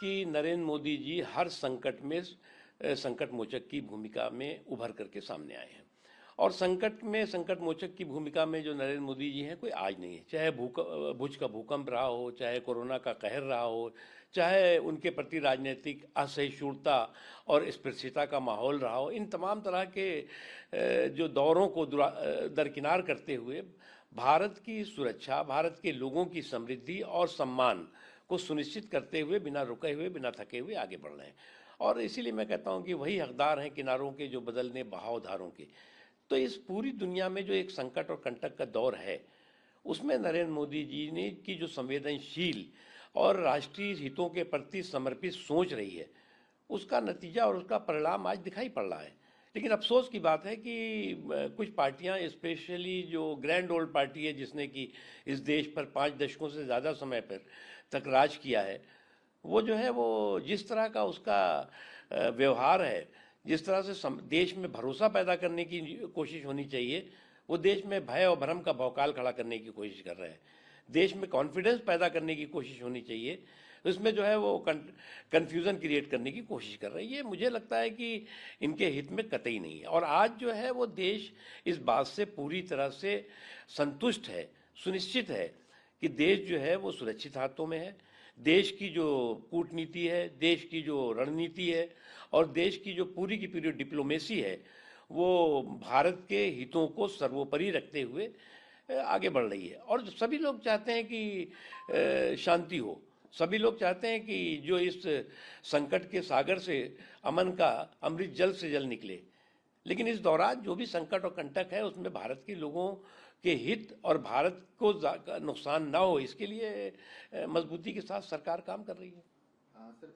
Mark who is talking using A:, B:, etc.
A: कि नरेंद्र मोदी जी हर संकट में संकट मोचक की भूमिका में उभर करके सामने आए हैं। और संकट में संकट मोचक की भूमिका में जो नरेंद्र मोदी जी हैं कोई आज नहीं है। चाहे भुज का भूकंप रहा हो, चाहे कोरोना का कहर रहा हो, चाहे उनके प्रति राजनीतिक असहिष्णुता और स्पृश्यता का माहौल रहा हो, इन तमाम तरह के जो दौरों को दरकिनार करते हुए भारत की सुरक्षा, भारत के लोगों की समृद्धि और सम्मान को सुनिश्चित करते हुए बिना रुके हुए, बिना थके हुए आगे बढ़ रहे हैं। और इसीलिए मैं कहता हूं कि वही हकदार हैं किनारों के जो बदलने बहावधारों के। तो इस पूरी दुनिया में जो एक संकट और कंटक का दौर है, उसमें नरेंद्र मोदी जी ने की जो संवेदनशील और राष्ट्रीय हितों के प्रति समर्पित सोच रही है, उसका नतीजा और उसका परिणाम आज दिखाई पड़ रहा है। लेकिन अफसोस की बात है कि कुछ पार्टियां, स्पेशली जो ग्रैंड ओल्ड पार्टी है जिसने कि इस देश पर 5 दशकों से ज़्यादा समय पर तक राज किया है, वो जो है वो जिस तरह का उसका व्यवहार है, जिस तरह से देश में भरोसा पैदा करने की कोशिश होनी चाहिए, वो देश में भय और भ्रम का भौकाल खड़ा करने की कोशिश कर रहे हैं। देश में कॉन्फिडेंस पैदा करने की कोशिश होनी चाहिए, उसमें जो है वो कन्फ्यूज़न क्रिएट करने की कोशिश कर रहे हैं। ये मुझे लगता है कि इनके हित में कतई नहीं है। और आज जो है वो देश इस बात से पूरी तरह से संतुष्ट है, सुनिश्चित है कि देश जो है वो सुरक्षित हाथों में है। देश की जो कूटनीति है, देश की जो रणनीति है और देश की जो पूरी की पूरी डिप्लोमेसी है, वो भारत के हितों को सर्वोपरि रखते हुए आगे बढ़ रही है। और सभी लोग चाहते हैं कि शांति हो, सभी लोग चाहते हैं कि जो इस संकट के सागर से अमन का अमृत जल्द से जल्द निकले। लेकिन इस दौरान जो भी संकट और कंटक है, उसमें भारत के लोगों के हित और भारत को नुकसान ना हो, इसके लिए मजबूती के साथ सरकार काम कर रही है।